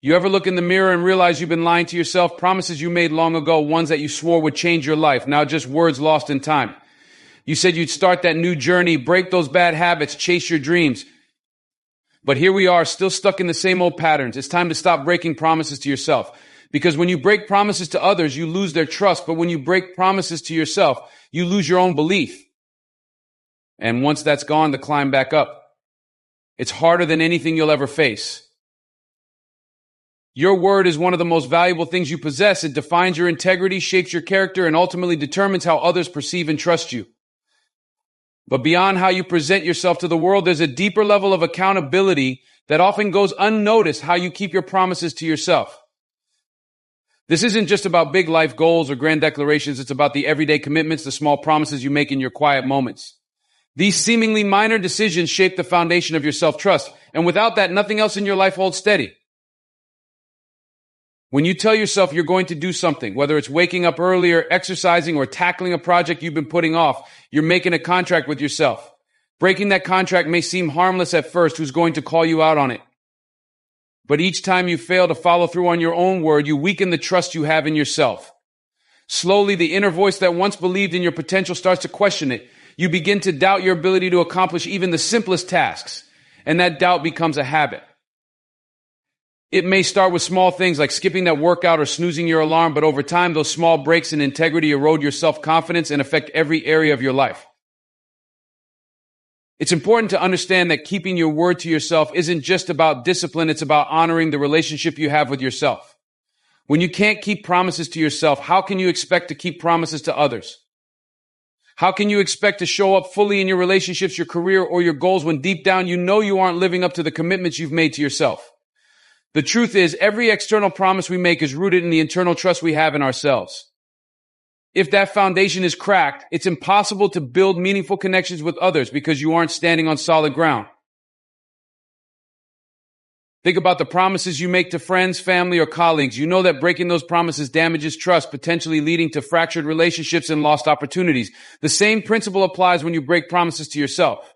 You ever look in the mirror and realize you've been lying to yourself? Promises you made long ago, ones that you swore would change your life, now just words lost in time. You said you'd start that new journey, break those bad habits, chase your dreams. But here we are, still stuck in the same old patterns. It's time to stop breaking promises to yourself. Because when you break promises to others, you lose their trust. But when you break promises to yourself, you lose your own belief. And once that's gone, to climb back up, it's harder than anything you'll ever face. Your word is one of the most valuable things you possess. It defines your integrity, shapes your character, and ultimately determines how others perceive and trust you. But beyond how you present yourself to the world, there's a deeper level of accountability that often goes unnoticed, how you keep your promises to yourself. This isn't just about big life goals or grand declarations. It's about the everyday commitments, the small promises you make in your quiet moments. These seemingly minor decisions shape the foundation of your self-trust. And without that, nothing else in your life holds steady. When you tell yourself you're going to do something, whether it's waking up earlier, exercising, or tackling a project you've been putting off, you're making a contract with yourself. Breaking that contract may seem harmless at first. Who's going to call you out on it? But each time you fail to follow through on your own word, you weaken the trust you have in yourself. Slowly, the inner voice that once believed in your potential starts to question it. You begin to doubt your ability to accomplish even the simplest tasks, and that doubt becomes a habit. It may start with small things like skipping that workout or snoozing your alarm, but over time, those small breaks in integrity erode your self-confidence and affect every area of your life. It's important to understand that keeping your word to yourself isn't just about discipline, it's about honoring the relationship you have with yourself. When you can't keep promises to yourself, how can you expect to keep promises to others? How can you expect to show up fully in your relationships, your career, or your goals when deep down you know you aren't living up to the commitments you've made to yourself? The truth is, every external promise we make is rooted in the internal trust we have in ourselves. If that foundation is cracked, it's impossible to build meaningful connections with others because you aren't standing on solid ground. Think about the promises you make to friends, family, or colleagues. You know that breaking those promises damages trust, potentially leading to fractured relationships and lost opportunities. The same principle applies when you break promises to yourself.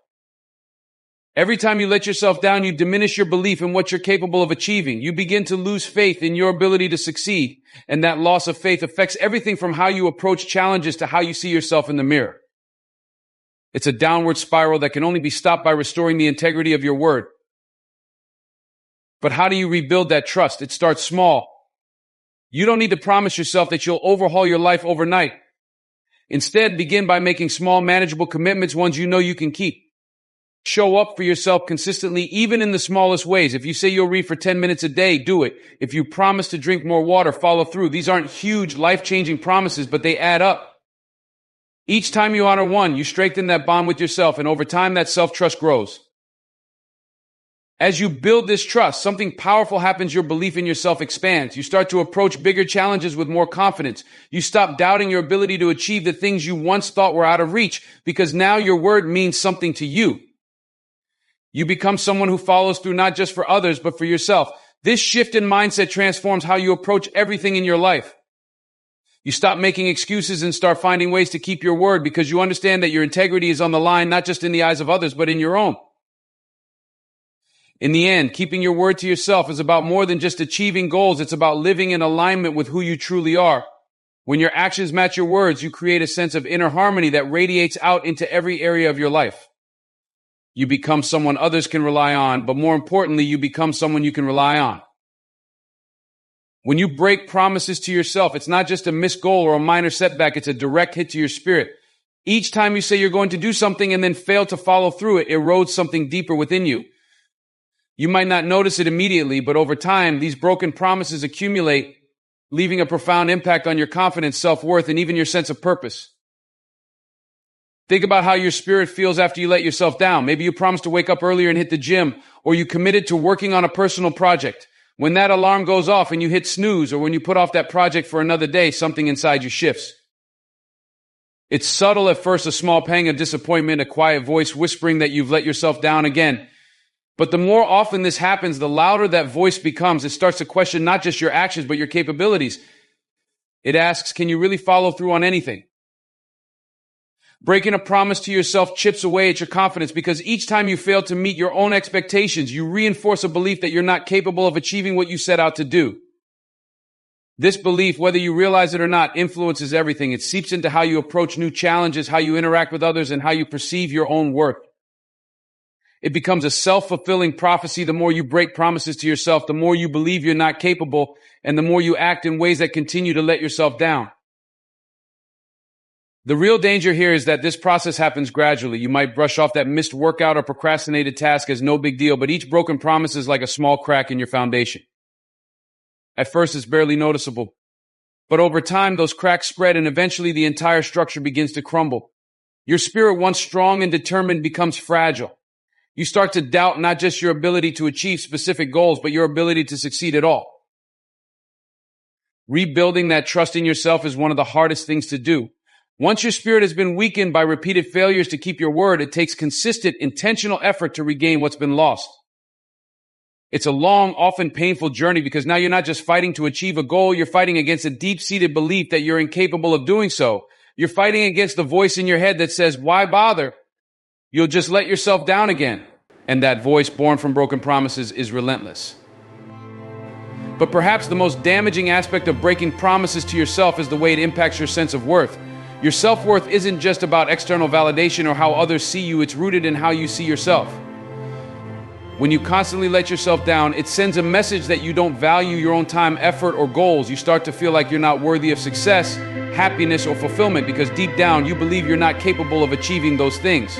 Every time you let yourself down, you diminish your belief in what you're capable of achieving. You begin to lose faith in your ability to succeed. And that loss of faith affects everything from how you approach challenges to how you see yourself in the mirror. It's a downward spiral that can only be stopped by restoring the integrity of your word. But how do you rebuild that trust? It starts small. You don't need to promise yourself that you'll overhaul your life overnight. Instead, begin by making small, manageable commitments, ones you know you can keep. Show up for yourself consistently, even in the smallest ways. If you say you'll read for 10 minutes a day, do it. If you promise to drink more water, follow through. These aren't huge, life-changing promises, but they add up. Each time you honor one, you strengthen that bond with yourself, and over time, that self-trust grows. As you build this trust, something powerful happens. Your belief in yourself expands. You start to approach bigger challenges with more confidence. You stop doubting your ability to achieve the things you once thought were out of reach, because now your word means something to you. You become someone who follows through not just for others, but for yourself. This shift in mindset transforms how you approach everything in your life. You stop making excuses and start finding ways to keep your word because you understand that your integrity is on the line, not just in the eyes of others, but in your own. In the end, keeping your word to yourself is about more than just achieving goals. It's about living in alignment with who you truly are. When your actions match your words, you create a sense of inner harmony that radiates out into every area of your life. You become someone others can rely on, but more importantly, you become someone you can rely on. When you break promises to yourself, it's not just a missed goal or a minor setback, it's a direct hit to your spirit. Each time you say you're going to do something and then fail to follow through, it erodes something deeper within you. You might not notice it immediately, but over time, these broken promises accumulate, leaving a profound impact on your confidence, self-worth, and even your sense of purpose. Think about how your spirit feels after you let yourself down. Maybe you promised to wake up earlier and hit the gym, or you committed to working on a personal project. When that alarm goes off and you hit snooze, or when you put off that project for another day, something inside you shifts. It's subtle at first, a small pang of disappointment, a quiet voice whispering that you've let yourself down again. But the more often this happens, the louder that voice becomes. It starts to question not just your actions, but your capabilities. It asks, can you really follow through on anything? Breaking a promise to yourself chips away at your confidence because each time you fail to meet your own expectations, you reinforce a belief that you're not capable of achieving what you set out to do. This belief, whether you realize it or not, influences everything. It seeps into how you approach new challenges, how you interact with others, and how you perceive your own worth. It becomes a self-fulfilling prophecy. The more you break promises to yourself, the more you believe you're not capable, and the more you act in ways that continue to let yourself down. The real danger here is that this process happens gradually. You might brush off that missed workout or procrastinated task as no big deal, but each broken promise is like a small crack in your foundation. At first, it's barely noticeable. But over time, those cracks spread and eventually the entire structure begins to crumble. Your spirit, once strong and determined, becomes fragile. You start to doubt not just your ability to achieve specific goals, but your ability to succeed at all. Rebuilding that trust in yourself is one of the hardest things to do. Once your spirit has been weakened by repeated failures to keep your word, it takes consistent, intentional effort to regain what's been lost. It's a long, often painful journey because now you're not just fighting to achieve a goal, you're fighting against a deep-seated belief that you're incapable of doing so. You're fighting against the voice in your head that says, "Why bother? You'll just let yourself down again." And that voice, born from broken promises, is relentless. But perhaps the most damaging aspect of breaking promises to yourself is the way it impacts your sense of worth. Your self-worth isn't just about external validation or how others see you, it's rooted in how you see yourself. When you constantly let yourself down, it sends a message that you don't value your own time, effort, or goals. You start to feel like you're not worthy of success, happiness, or fulfillment because deep down you believe you're not capable of achieving those things.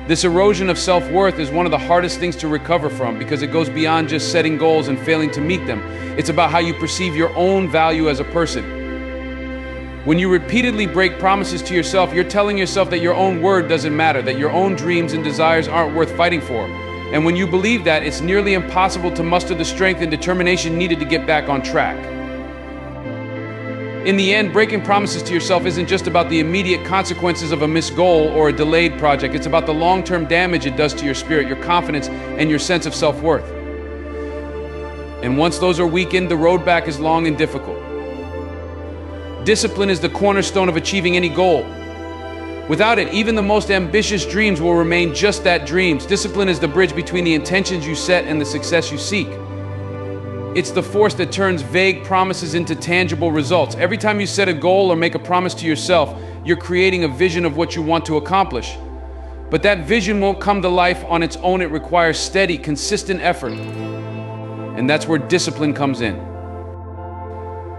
This erosion of self-worth is one of the hardest things to recover from because it goes beyond just setting goals and failing to meet them. It's about how you perceive your own value as a person. When you repeatedly break promises to yourself, you're telling yourself that your own word doesn't matter, that your own dreams and desires aren't worth fighting for. And when you believe that, it's nearly impossible to muster the strength and determination needed to get back on track. In the end, breaking promises to yourself isn't just about the immediate consequences of a missed goal or a delayed project. It's about the long-term damage it does to your spirit, your confidence, and your sense of self-worth. And once those are weakened, the road back is long and difficult. Discipline is the cornerstone of achieving any goal. Without it, even the most ambitious dreams will remain just that, dreams. Discipline is the bridge between the intentions you set and the success you seek. It's the force that turns vague promises into tangible results. Every time you set a goal or make a promise to yourself, you're creating a vision of what you want to accomplish. But that vision won't come to life on its own. It requires steady, consistent effort. And that's where discipline comes in.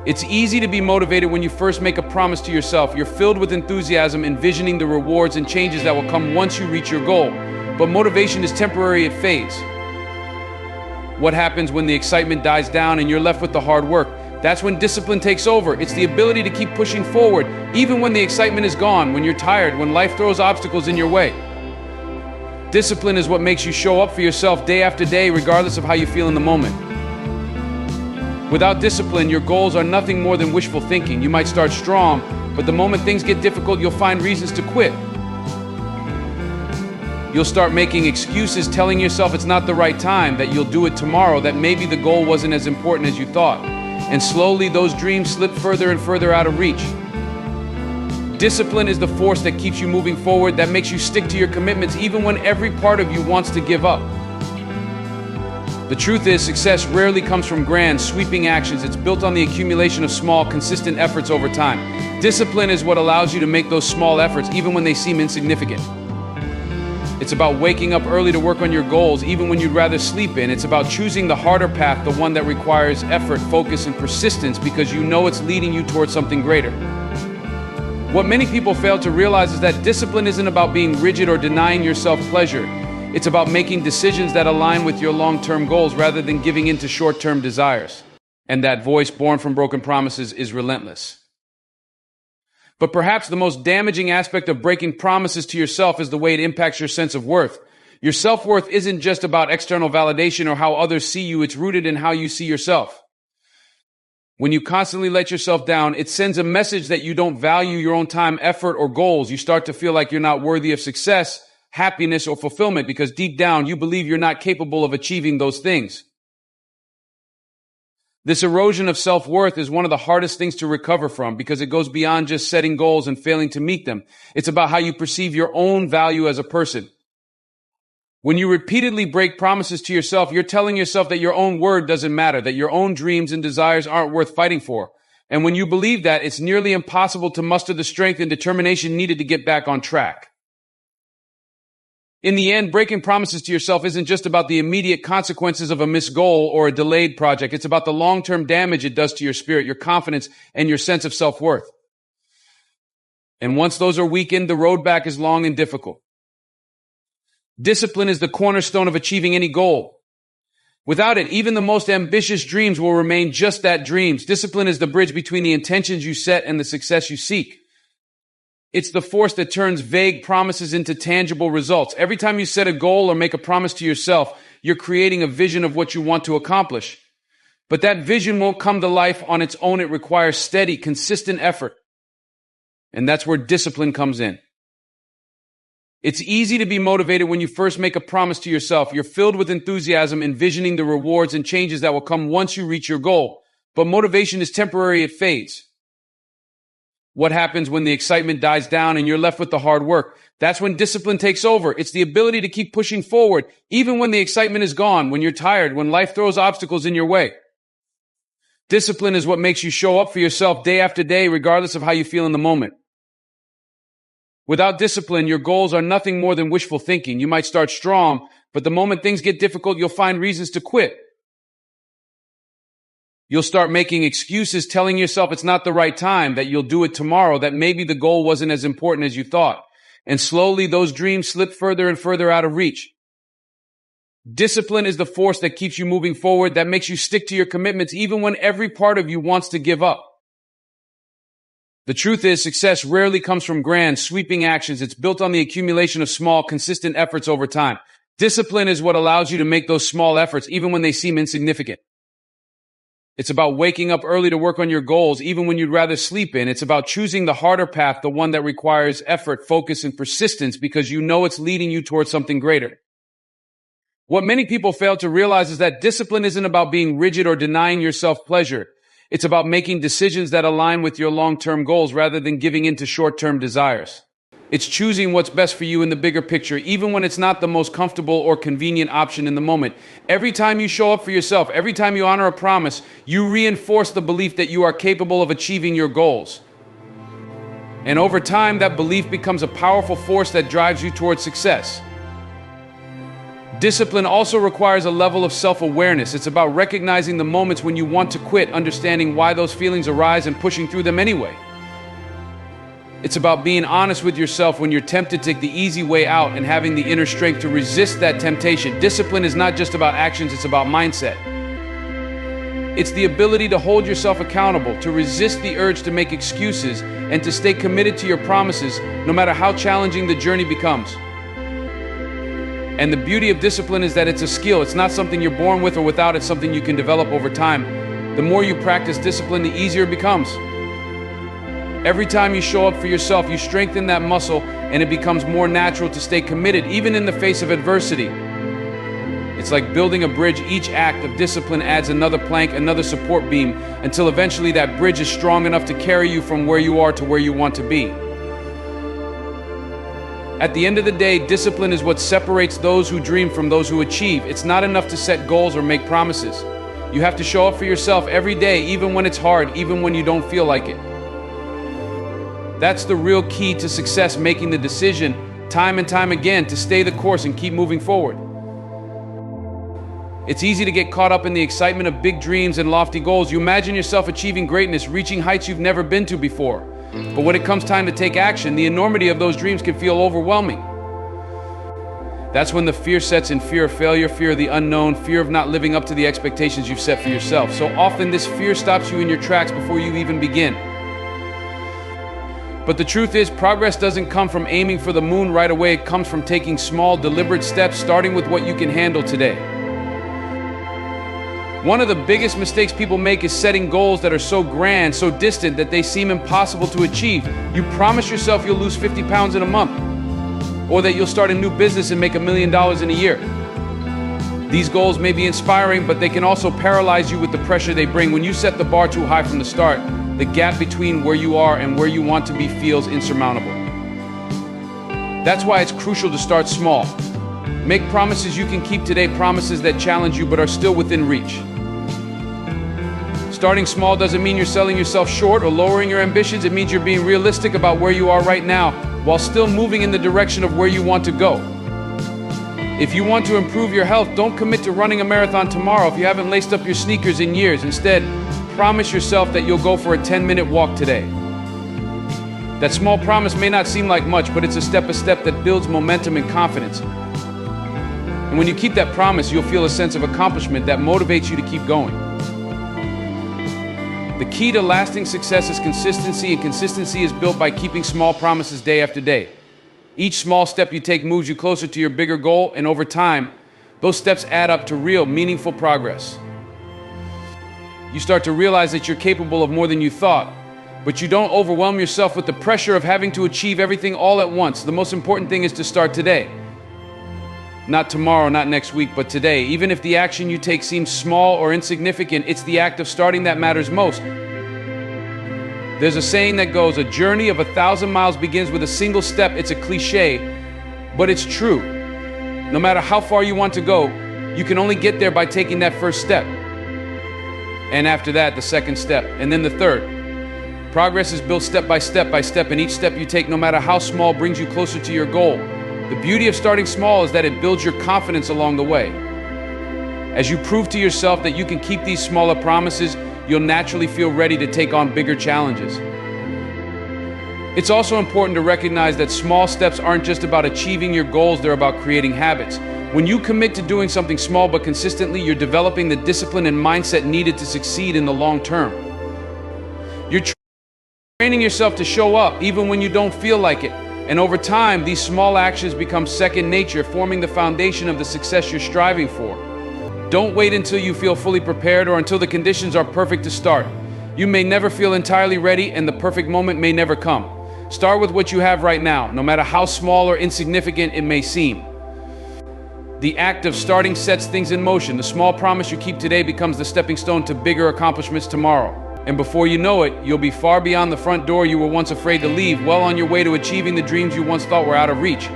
It's easy to be motivated when you first make a promise to yourself. You're filled with enthusiasm, envisioning the rewards and changes that will come once you reach your goal. But motivation is temporary, it fades. What happens when the excitement dies down and you're left with the hard work? That's when discipline takes over. It's the ability to keep pushing forward, even when the excitement is gone, when you're tired, when life throws obstacles in your way. Discipline is what makes you show up for yourself day after day, regardless of how you feel in the moment. Without discipline, your goals are nothing more than wishful thinking. You might start strong, but the moment things get difficult, you'll find reasons to quit. You'll start making excuses, telling yourself it's not the right time, that you'll do it tomorrow, that maybe the goal wasn't as important as you thought. And slowly, those dreams slip further and further out of reach. Discipline is the force that keeps you moving forward, that makes you stick to your commitments even when every part of you wants to give up. The truth is, success rarely comes from grand, sweeping actions. It's built on the accumulation of small, consistent efforts over time. Discipline is what allows you to make those small efforts even when they seem insignificant. It's about waking up early to work on your goals even when you'd rather sleep in. It's about choosing the harder path, the one that requires effort, focus, and persistence because you know it's leading you towards something greater. What many people fail to realize is that discipline isn't about being rigid or denying yourself pleasure. It's about making decisions that align with your long-term goals rather than giving in to short-term desires. And that voice, born from broken promises, is relentless. But perhaps the most damaging aspect of breaking promises to yourself is the way it impacts your sense of worth. Your self-worth isn't just about external validation or how others see you. It's rooted in how you see yourself. When you constantly let yourself down, it sends a message that you don't value your own time, effort, or goals. You start to feel like you're not worthy of success, happiness, or fulfillment because deep down you believe you're not capable of achieving those things. This erosion of self-worth is one of the hardest things to recover from because it goes beyond just setting goals and failing to meet them. It's about how you perceive your own value as a person. When you repeatedly break promises to yourself, you're telling yourself that your own word doesn't matter, that your own dreams and desires aren't worth fighting for. And when you believe that, it's nearly impossible to muster the strength and determination needed to get back on track. In the end, breaking promises to yourself isn't just about the immediate consequences of a missed goal or a delayed project. It's about the long-term damage it does to your spirit, your confidence, and your sense of self-worth. And once those are weakened, the road back is long and difficult. Discipline is the cornerstone of achieving any goal. Without it, even the most ambitious dreams will remain just that, dreams. Discipline is the bridge between the intentions you set and the success you seek. It's the force that turns vague promises into tangible results. Every time you set a goal or make a promise to yourself, you're creating a vision of what you want to accomplish. But that vision won't come to life on its own. It requires steady, consistent effort. And that's where discipline comes in. It's easy to be motivated when you first make a promise to yourself. You're filled with enthusiasm, envisioning the rewards and changes that will come once you reach your goal. But motivation is temporary, it fades. What happens when the excitement dies down and you're left with the hard work? That's when discipline takes over. It's the ability to keep pushing forward, even when the excitement is gone, when you're tired, when life throws obstacles in your way. Discipline is what makes you show up for yourself day after day, regardless of how you feel in the moment. Without discipline, your goals are nothing more than wishful thinking. You might start strong, but the moment things get difficult, you'll find reasons to quit. You'll start making excuses, telling yourself it's not the right time, that you'll do it tomorrow, that maybe the goal wasn't as important as you thought. And slowly, those dreams slip further and further out of reach. Discipline is the force that keeps you moving forward, that makes you stick to your commitments, even when every part of you wants to give up. The truth is, success rarely comes from grand, sweeping actions. It's built on the accumulation of small, consistent efforts over time. Discipline is what allows you to make those small efforts, even when they seem insignificant. It's about waking up early to work on your goals, even when you'd rather sleep in. It's about choosing the harder path, the one that requires effort, focus, and persistence, because you know it's leading you towards something greater. What many people fail to realize is that discipline isn't about being rigid or denying yourself pleasure. It's about making decisions that align with your long-term goals rather than giving in to short-term desires. It's choosing what's best for you in the bigger picture, even when it's not the most comfortable or convenient option in the moment. Every time you show up for yourself, every time you honor a promise, you reinforce the belief that you are capable of achieving your goals. And over time, that belief becomes a powerful force that drives you towards success. Discipline also requires a level of self-awareness. It's about recognizing the moments when you want to quit, understanding why those feelings arise, and pushing through them anyway. It's about being honest with yourself when you're tempted to take the easy way out and having the inner strength to resist that temptation. Discipline is not just about actions, it's about mindset. It's the ability to hold yourself accountable, to resist the urge to make excuses, and to stay committed to your promises, no matter how challenging the journey becomes. And the beauty of discipline is that it's a skill. It's not something you're born with or without. It's something you can develop over time. The more you practice discipline, the easier it becomes. Every time you show up for yourself, you strengthen that muscle, and it becomes more natural to stay committed, even in the face of adversity. It's like building a bridge. Each act of discipline adds another plank, another support beam, until eventually that bridge is strong enough to carry you from where you are to where you want to be. At the end of the day, discipline is what separates those who dream from those who achieve. It's not enough to set goals or make promises. You have to show up for yourself every day, even when it's hard, even when you don't feel like it. That's the real key to success, making the decision time and time again to stay the course and keep moving forward. It's easy to get caught up in the excitement of big dreams and lofty goals. You imagine yourself achieving greatness, reaching heights you've never been to before. But when it comes time to take action, the enormity of those dreams can feel overwhelming. That's when the fear sets in: fear of failure, fear of the unknown, fear of not living up to the expectations you've set for yourself. So often this fear stops you in your tracks before you even begin. But the truth is, progress doesn't come from aiming for the moon right away. It comes from taking small, deliberate steps, starting with what you can handle today. One of the biggest mistakes people make is setting goals that are so grand, so distant, that they seem impossible to achieve. You promise yourself you'll lose 50 pounds in a month, or that you'll start a new business and make $1 million in a year. These goals may be inspiring, but they can also paralyze you with the pressure they bring. When you set the bar too high from the start, the gap between where you are and where you want to be feels insurmountable. That's why it's crucial to start small. Make promises you can keep today, promises that challenge you but are still within reach. Starting small doesn't mean you're selling yourself short or lowering your ambitions. It means you're being realistic about where you are right now while still moving in the direction of where you want to go. If you want to improve your health, don't commit to running a marathon tomorrow if you haven't laced up your sneakers in years. Instead, promise yourself that you'll go for a 10-minute walk today. That small promise may not seem like much, but it's a step that builds momentum and confidence. And when you keep that promise, you'll feel a sense of accomplishment that motivates you to keep going. The key to lasting success is consistency, and consistency is built by keeping small promises day after day. Each small step you take moves you closer to your bigger goal, and over time, those steps add up to real, meaningful progress. You start to realize that you're capable of more than you thought, but you don't overwhelm yourself with the pressure of having to achieve everything all at once. The most important thing is to start today. Not tomorrow, not next week, but today. Even if the action you take seems small or insignificant, it's the act of starting that matters most. There's a saying that goes, a journey of 1,000 miles begins with a single step. It's a cliche, but it's true. No matter how far you want to go, you can only get there by taking that first step. And after that, the second step, and then the third. Progress is built step by step, and each step you take, no matter how small, brings you closer to your goal. The beauty of starting small is that it builds your confidence along the way. As you prove to yourself that you can keep these smaller promises, you'll naturally feel ready to take on bigger challenges. It's also important to recognize that small steps aren't just about achieving your goals, they're about creating habits. When you commit to doing something small but consistently, you're developing the discipline and mindset needed to succeed in the long term. You're training yourself to show up even when you don't feel like it. And over time, these small actions become second nature, forming the foundation of the success you're striving for. Don't wait until you feel fully prepared or until the conditions are perfect to start. You may never feel entirely ready, and the perfect moment may never come. Start with what you have right now, no matter how small or insignificant it may seem. The act of starting sets things in motion. The small promise you keep today becomes the stepping stone to bigger accomplishments tomorrow. And before you know it, you'll be far beyond the front door you were once afraid to leave, well on your way to achieving the dreams you once thought were out of reach.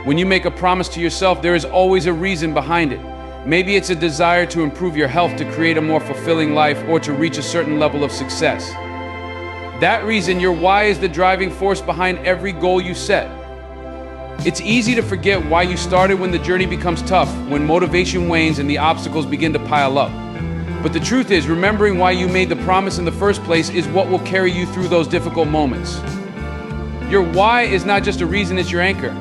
When you make a promise to yourself, there is always a reason behind it. Maybe it's a desire to improve your health, to create a more fulfilling life, or to reach a certain level of success. That reason, your why, is the driving force behind every goal you set. It's easy to forget why you started when the journey becomes tough, when motivation wanes and the obstacles begin to pile up. But the truth is, remembering why you made the promise in the first place is what will carry you through those difficult moments. Your why is not just a reason, it's your anchor.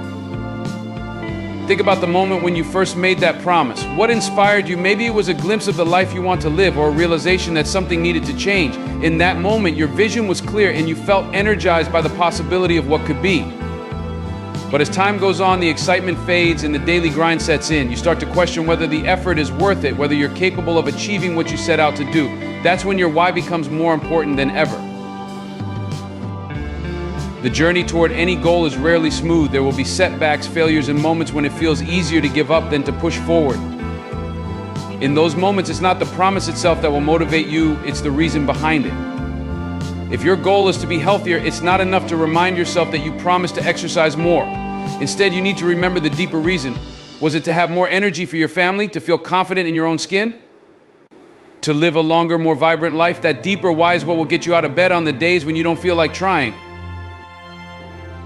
Think about the moment when you first made that promise. What inspired you? Maybe it was a glimpse of the life you want to live, or a realization that something needed to change. In that moment, your vision was clear and you felt energized by the possibility of what could be. But as time goes on, the excitement fades and the daily grind sets in. You start to question whether the effort is worth it, whether you're capable of achieving what you set out to do. That's when your why becomes more important than ever. The journey toward any goal is rarely smooth. There will be setbacks, failures, and moments when it feels easier to give up than to push forward. In those moments, it's not the promise itself that will motivate you, it's the reason behind it. If your goal is to be healthier, it's not enough to remind yourself that you promised to exercise more. Instead, you need to remember the deeper reason. Was it to have more energy for your family, to feel confident in your own skin? To live a longer, more vibrant life? That deeper why is what will get you out of bed on the days when you don't feel like trying.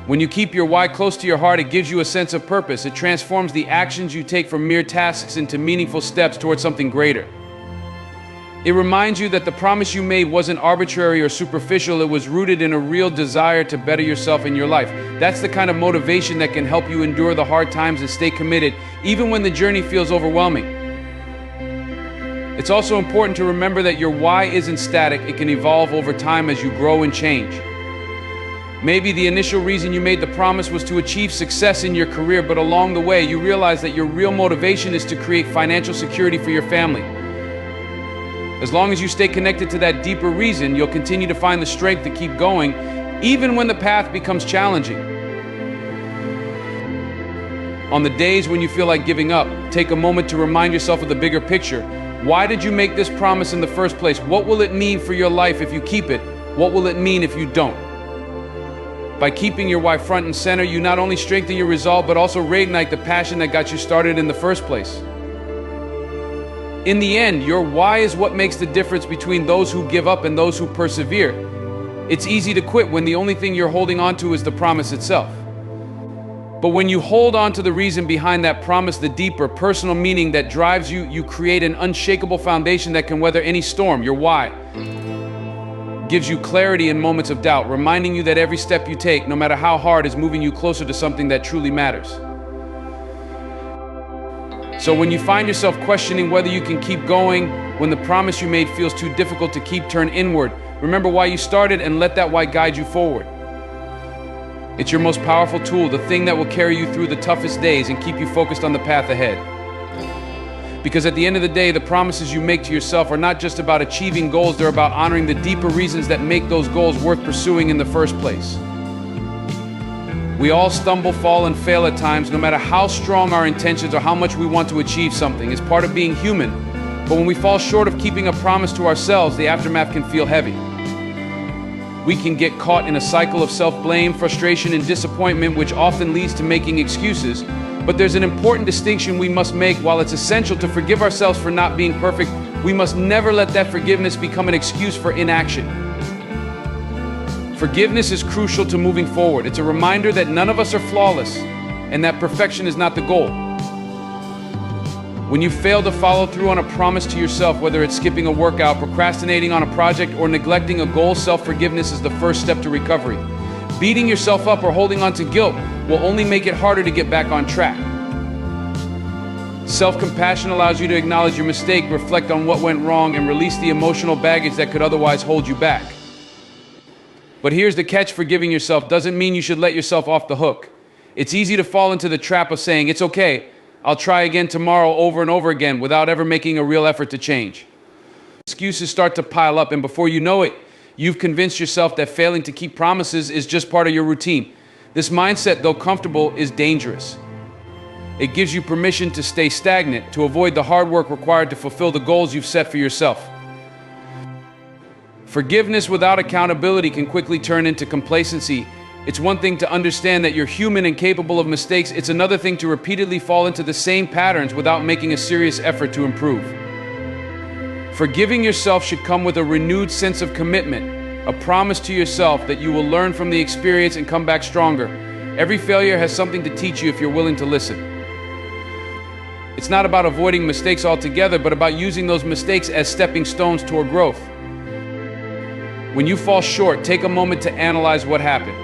When you keep your why close to your heart, it gives you a sense of purpose. It transforms the actions you take from mere tasks into meaningful steps towards something greater. It reminds you that the promise you made wasn't arbitrary or superficial. It was rooted in a real desire to better yourself in your life. That's the kind of motivation that can help you endure the hard times and stay committed, even when the journey feels overwhelming. It's also important to remember that your why isn't static. It can evolve over time as you grow and change. Maybe the initial reason you made the promise was to achieve success in your career, but along the way, you realize that your real motivation is to create financial security for your family. As long as you stay connected to that deeper reason, you'll continue to find the strength to keep going, even when the path becomes challenging. On the days when you feel like giving up, take a moment to remind yourself of the bigger picture. Why did you make this promise in the first place? What will it mean for your life if you keep it? What will it mean if you don't? By keeping your why front and center, you not only strengthen your resolve, but also reignite the passion that got you started in the first place. In the end, your why is what makes the difference between those who give up and those who persevere. It's easy to quit when the only thing you're holding on to is the promise itself. But when you hold on to the reason behind that promise, the deeper personal meaning that drives you, you create an unshakable foundation that can weather any storm. Your why gives you clarity in moments of doubt, reminding you that every step you take, no matter how hard, is moving you closer to something that truly matters. So when you find yourself questioning whether you can keep going, when the promise you made feels too difficult to keep, turn inward. Remember why you started and let that why guide you forward. It's your most powerful tool, the thing that will carry you through the toughest days and keep you focused on the path ahead. Because at the end of the day, the promises you make to yourself are not just about achieving goals, they're about honoring the deeper reasons that make those goals worth pursuing in the first place. We all stumble, fall, and fail at times, no matter how strong our intentions or how much we want to achieve something. It's part of being human. But when we fall short of keeping a promise to ourselves, the aftermath can feel heavy. We can get caught in a cycle of self-blame, frustration, and disappointment, which often leads to making excuses. But there's an important distinction we must make. While it's essential to forgive ourselves for not being perfect, we must never let that forgiveness become an excuse for inaction. Forgiveness is crucial to moving forward. It's a reminder that none of us are flawless and that perfection is not the goal. When you fail to follow through on a promise to yourself, whether it's skipping a workout, procrastinating on a project, or neglecting a goal, self-forgiveness is the first step to recovery. Beating yourself up or holding on to guilt will only make it harder to get back on track. Self-compassion allows you to acknowledge your mistake, reflect on what went wrong, and release the emotional baggage that could otherwise hold you back. But here's the catch: forgiving yourself doesn't mean you should let yourself off the hook. It's easy to fall into the trap of saying, "It's okay, I'll try again tomorrow," over and over again, without ever making a real effort to change. Excuses start to pile up, and before you know it, you've convinced yourself that failing to keep promises is just part of your routine. This mindset, though comfortable, is dangerous. It gives you permission to stay stagnant, to avoid the hard work required to fulfill the goals you've set for yourself. Forgiveness without accountability can quickly turn into complacency. It's one thing to understand that you're human and capable of mistakes. It's another thing to repeatedly fall into the same patterns without making a serious effort to improve. Forgiving yourself should come with a renewed sense of commitment, a promise to yourself that you will learn from the experience and come back stronger. Every failure has something to teach you if you're willing to listen. It's not about avoiding mistakes altogether, but about using those mistakes as stepping stones toward growth. When you fall short, take a moment to analyze what happened.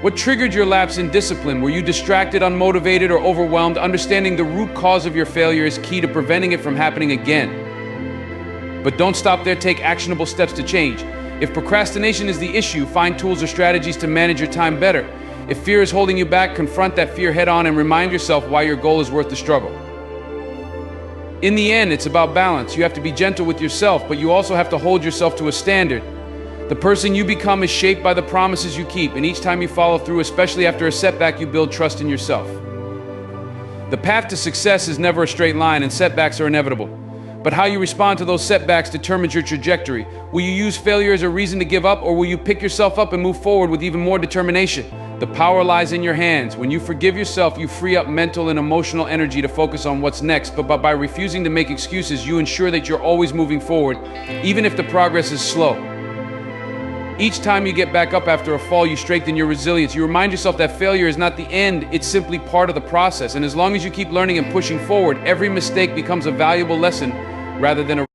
What triggered your lapse in discipline? Were you distracted, unmotivated, or overwhelmed? Understanding the root cause of your failure is key to preventing it from happening again. But don't stop there, take actionable steps to change. If procrastination is the issue, find tools or strategies to manage your time better. If fear is holding you back, confront that fear head on and remind yourself why your goal is worth the struggle. In the end, it's about balance. You have to be gentle with yourself, but you also have to hold yourself to a standard. The person you become is shaped by the promises you keep, and each time you follow through, especially after a setback, you build trust in yourself. The path to success is never a straight line, and setbacks are inevitable. But how you respond to those setbacks determines your trajectory. Will you use failure as a reason to give up, or will you pick yourself up and move forward with even more determination? The power lies in your hands. When you forgive yourself, you free up mental and emotional energy to focus on what's next. But by refusing to make excuses, you ensure that you're always moving forward, even if the progress is slow. Each time you get back up after a fall, you strengthen your resilience. You remind yourself that failure is not the end, it's simply part of the process. And as long as you keep learning and pushing forward, every mistake becomes a valuable lesson rather than a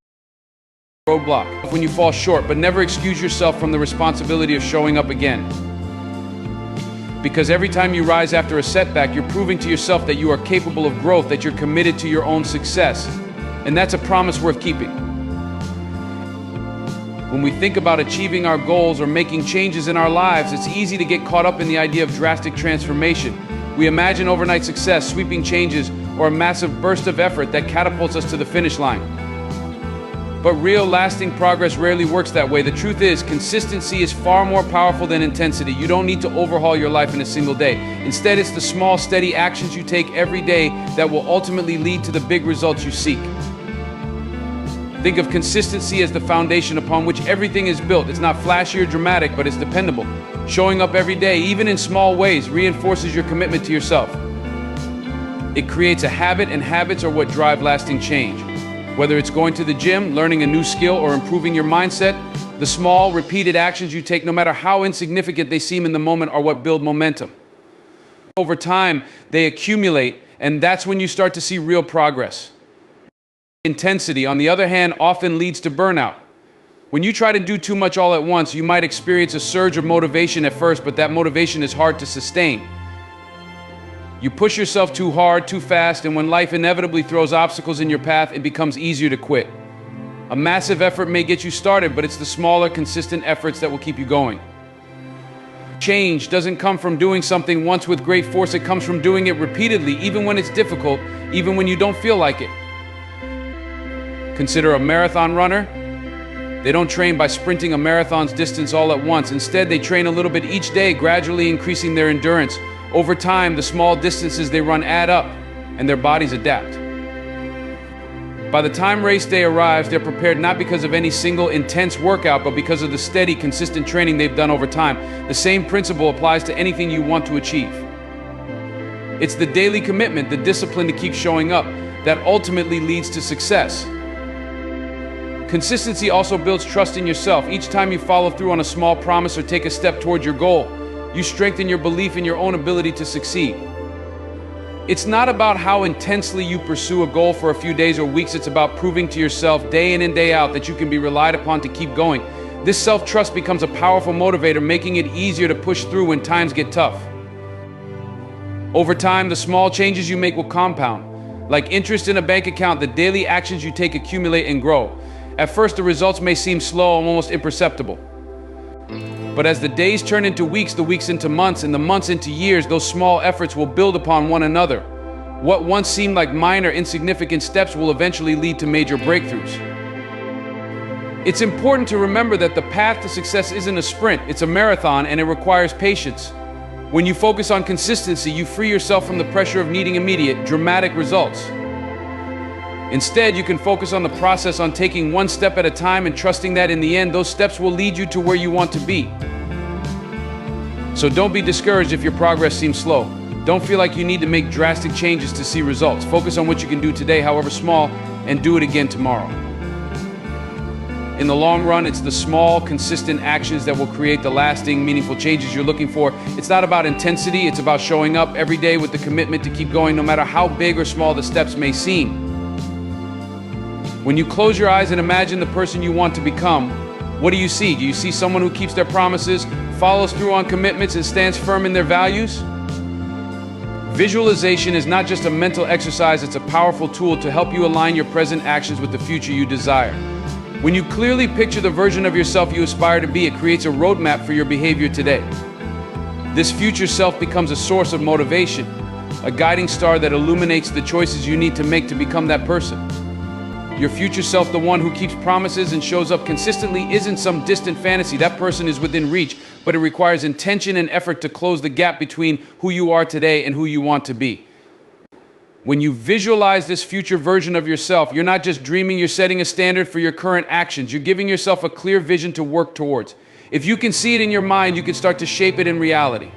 roadblock. When you fall short, but never excuse yourself from the responsibility of showing up again. Because every time you rise after a setback, you're proving to yourself that you are capable of growth, that you're committed to your own success. And that's a promise worth keeping. When we think about achieving our goals or making changes in our lives, it's easy to get caught up in the idea of drastic transformation. We imagine overnight success, sweeping changes, or a massive burst of effort that catapults us to the finish line. But real, lasting progress rarely works that way. The truth is, consistency is far more powerful than intensity. You don't need to overhaul your life in a single day. Instead, it's the small, steady actions you take every day that will ultimately lead to the big results you seek. Think of consistency as the foundation upon which everything is built. It's not flashy or dramatic, but it's dependable. Showing up every day, even in small ways, reinforces your commitment to yourself. It creates a habit, and habits are what drive lasting change. Whether it's going to the gym, learning a new skill, or improving your mindset, the small, repeated actions you take, no matter how insignificant they seem in the moment, are what build momentum. Over time, they accumulate, and that's when you start to see real progress. Intensity, on the other hand, often leads to burnout. When you try to do too much all at once, you might experience a surge of motivation at first, but that motivation is hard to sustain. You push yourself too hard, too fast, and when life inevitably throws obstacles in your path, it becomes easier to quit. A massive effort may get you started, but it's the smaller, consistent efforts that will keep you going. Change doesn't come from doing something once with great force. It comes from doing it repeatedly, even when it's difficult, even when you don't feel like it. Consider a marathon runner. They don't train by sprinting a marathon's distance all at once. Instead, they train a little bit each day, gradually increasing their endurance. Over time, the small distances they run add up, and their bodies adapt. By the time race day arrives, they're prepared not because of any single intense workout, but because of the steady, consistent training they've done over time. The same principle applies to anything you want to achieve. It's the daily commitment, the discipline to keep showing up, that ultimately leads to success. Consistency also builds trust in yourself. Each time you follow through on a small promise or take a step toward your goal, you strengthen your belief in your own ability to succeed. It's not about how intensely you pursue a goal for a few days or weeks. It's about proving to yourself day in and day out that you can be relied upon to keep going. This self-trust becomes a powerful motivator, making it easier to push through when times get tough. Over time, the small changes you make will compound. Like interest in a bank account, the daily actions you take accumulate and grow. At first, the results may seem slow and almost imperceptible. But as the days turn into weeks, the weeks into months, and the months into years, those small efforts will build upon one another. What once seemed like minor, insignificant steps will eventually lead to major breakthroughs. It's important to remember that the path to success isn't a sprint, it's a marathon, and it requires patience. When you focus on consistency, you free yourself from the pressure of needing immediate, dramatic results. Instead, you can focus on the process, on taking one step at a time and trusting that in the end, those steps will lead you to where you want to be. So don't be discouraged if your progress seems slow. Don't feel like you need to make drastic changes to see results. Focus on what you can do today, however small, and do it again tomorrow. In the long run, it's the small, consistent actions that will create the lasting, meaningful changes you're looking for. It's not about intensity, it's about showing up every day with the commitment to keep going, no matter how big or small the steps may seem. When you close your eyes and imagine the person you want to become, what do you see? Do you see someone who keeps their promises, follows through on commitments, and stands firm in their values? Visualization is not just a mental exercise, it's a powerful tool to help you align your present actions with the future you desire. When you clearly picture the version of yourself you aspire to be, it creates a roadmap for your behavior today. This future self becomes a source of motivation, a guiding star that illuminates the choices you need to make to become that person. Your future self, the one who keeps promises and shows up consistently, isn't some distant fantasy. That person is within reach, but it requires intention and effort to close the gap between who you are today and who you want to be. When you visualize this future version of yourself, you're not just dreaming, you're setting a standard for your current actions. You're giving yourself a clear vision to work towards. If you can see it in your mind, you can start to shape it in reality.